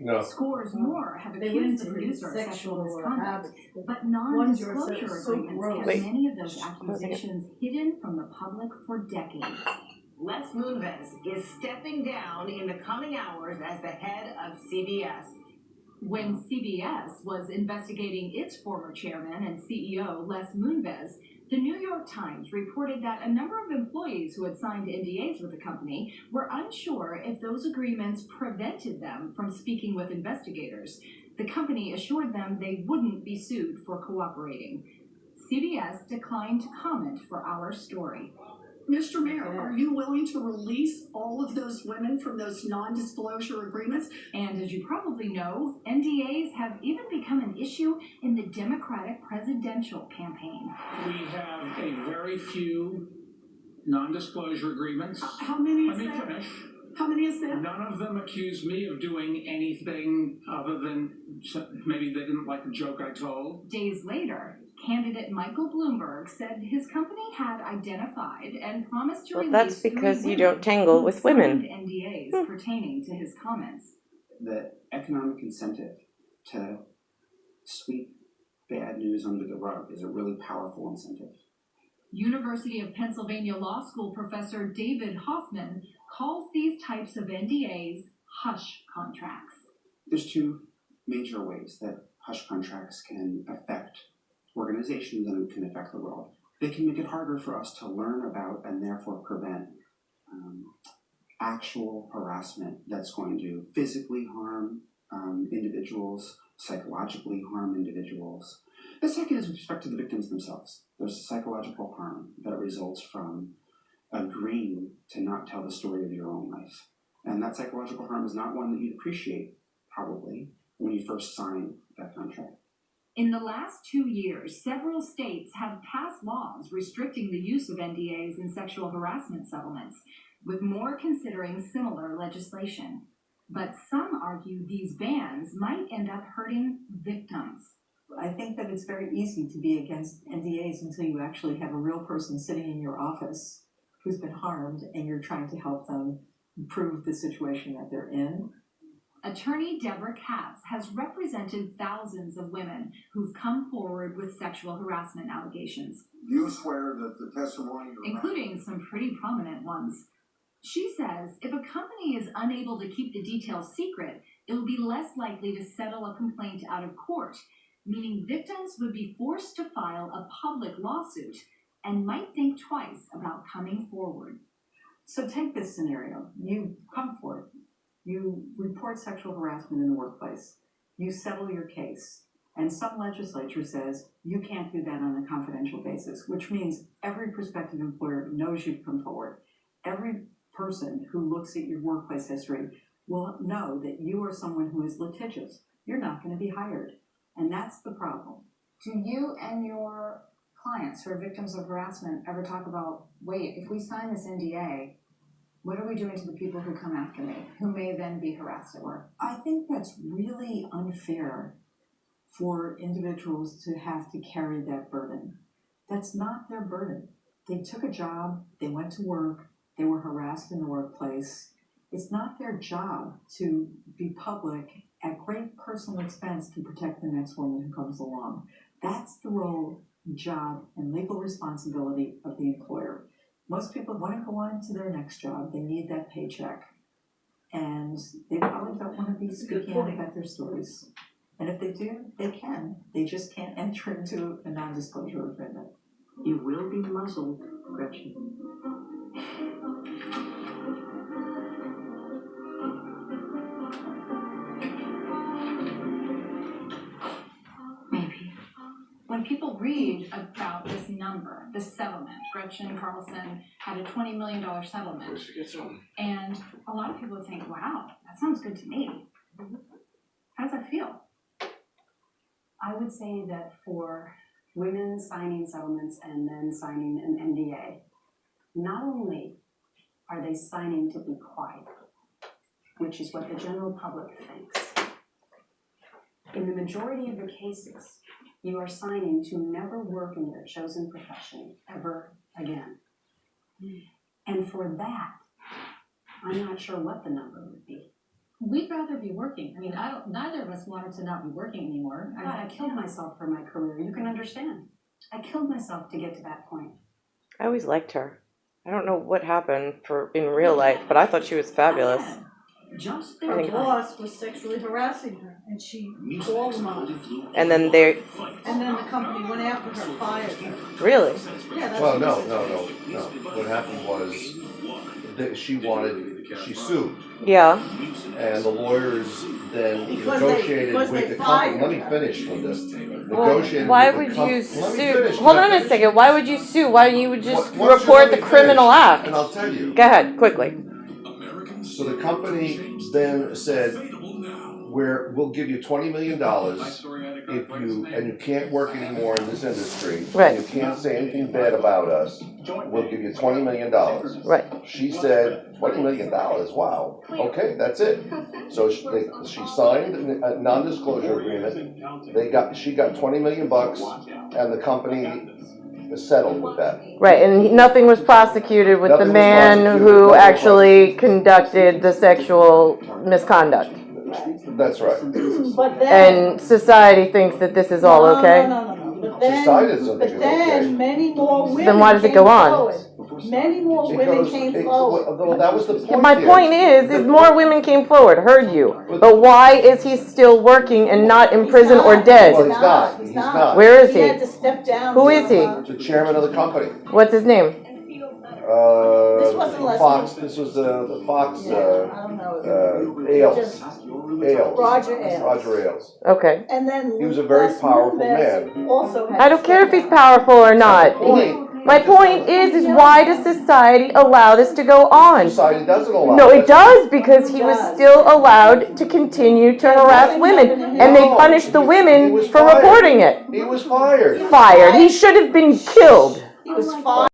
No. Scores more have accused the producer of sexual misconduct, but non-disclosure agreements kept many of those accusations hidden from the public for decades. Les Moonves is stepping down in the coming hours as the head of CBS. When CBS was investigating its former chairman and CEO, Les Moonves, the New York Times reported that a number of employees who had signed NDAs with the company were unsure if those agreements prevented them from speaking with investigators. The company assured them they wouldn't be sued for cooperating. CBS declined to comment for our story. Mr. Mayor, are you willing to release all of those women from those non-disclosure agreements? And as you probably know, NDAs have even become an issue in the Democratic presidential campaign. We have a very few non-disclosure agreements. How many is Let me that? finish. How many is that? None of them accuse me of doing anything other than maybe they didn't like the joke I told. Days later, candidate Michael Bloomberg said his company had identified and promised to release that's because 3 you women don't tangle who with women. signed NDAs pertaining to his comments. The economic incentive to sweep bad news under the rug is a really powerful incentive. University of Pennsylvania Law School professor David Hoffman calls these types of NDAs hush contracts. There's two major ways that hush contracts can affect organizations and can affect the world. They can make it harder for us to learn about and therefore prevent actual harassment that's going to physically harm individuals, psychologically harm individuals. The second is with respect to the victims themselves. There's psychological harm that results from agreeing to not tell the story of your own life. And that psychological harm is not one that you'd appreciate, probably, when you first signed that contract. In the last 2 years, several states have passed laws restricting the use of NDAs in sexual harassment settlements, with more considering similar legislation. But some argue these bans might end up hurting victims. I think that it's very easy to be against NDAs until you actually have a real person sitting in your office who's been harmed and you're trying to help them improve the situation that they're in. Attorney Deborah Katz has represented thousands of women who've come forward with sexual harassment allegations. You swear that the testimony, including some pretty prominent ones. She says if a company is unable to keep the details secret, it will be less likely to settle a complaint out of court, meaning victims would be forced to file a public lawsuit and might think twice about coming forward. So take this scenario. You come forward. You report sexual harassment in the workplace. You settle your case. And some legislature says you can't do that on a confidential basis, which means every prospective employer knows you've come forward. Every person who looks at your workplace history will know that you are someone who is litigious. You're not going to be hired. And that's the problem. Do you and your clients who are victims of harassment ever talk about, wait, if we sign this NDA, what are we doing to the people who come after me, who may then be harassed at work? I think that's really unfair for individuals to have to carry that burden. That's not their burden. They took a job, they went to work, they were harassed in the workplace. It's not their job to be public at great personal expense to protect the next woman who comes along. That's the role, job, and legal responsibility of the employer. Most people want to go on to their next job. They need that paycheck. And they probably don't want to be speaking out about their stories. And if they do, they can. They just can't enter into a non-disclosure agreement. You will be muzzled, Gretchen. Maybe. When people read about this number, this settlement, Gretchen Carlson had a $20 million settlement. And a lot of people think, wow, that sounds good to me. How does that feel? I would say that for women signing settlements and men signing an NDA, not only are they signing to be quiet, which is what the general public thinks. In the majority of the cases, you are signing to never work in your chosen profession ever again. And for that, I'm not sure what the number would be. we'd rather be working. I mean, neither of us wanted to not be working anymore. I killed myself for my career. You can understand. I killed myself to get to that point. I always liked her. I don't know what happened in real life, but I thought she was fabulous. Just I their think- boss was sexually harassing her, and she called him on it. And then And then the company went after her, fired her. really? Yeah, that's Well, what no, he said. no. What happened was that she sued, Yeah. and the lawyers then Because negotiated they with the fired company. Let me her. finish with this. Well, Negotiated why with would the company. you Let me sue? finish. Hold Can I on a finish? second. Why would you sue? Why you would just Once you report let the me criminal finish, act? and I'll tell you. Go ahead, quickly. So the company then said, we'll give you $20 million and you can't work anymore in this industry. Right. You can't say anything bad about us. We'll give you $20 million. Right. She said, $20 million, wow, okay, that's it. So she signed a non-disclosure agreement. She got $20 million and the company settled with that. Right, and nothing was prosecuted with Nothing the was man prosecuted, who nothing actually conducted the sexual misconduct. That's right. But then. And society thinks that this is all okay. No. But then, Society doesn't think it's okay. many more women. Then why does it came go on? forward. Many more women came forward. Well, that was the point. My point is more women came forward, heard you. But why is he still working and not in prison or dead? Well, he's not. Where is He had he? to step down. Who is he? The chairman of the company. What's his name? This wasn't less Fox. than- This was the Fox. I don't know. Ailes. Roger Ailes. Roger Ailes. Okay. And then He was a very Les powerful Moonves man. Also had I to don't care if step he's down. powerful or not. My point is why does society allow this to go on? Society doesn't allow No, it that. does, because he was still allowed to continue to harass women, and they punished the women for reporting it. He was fired. Fired. He should have been killed. He was fired.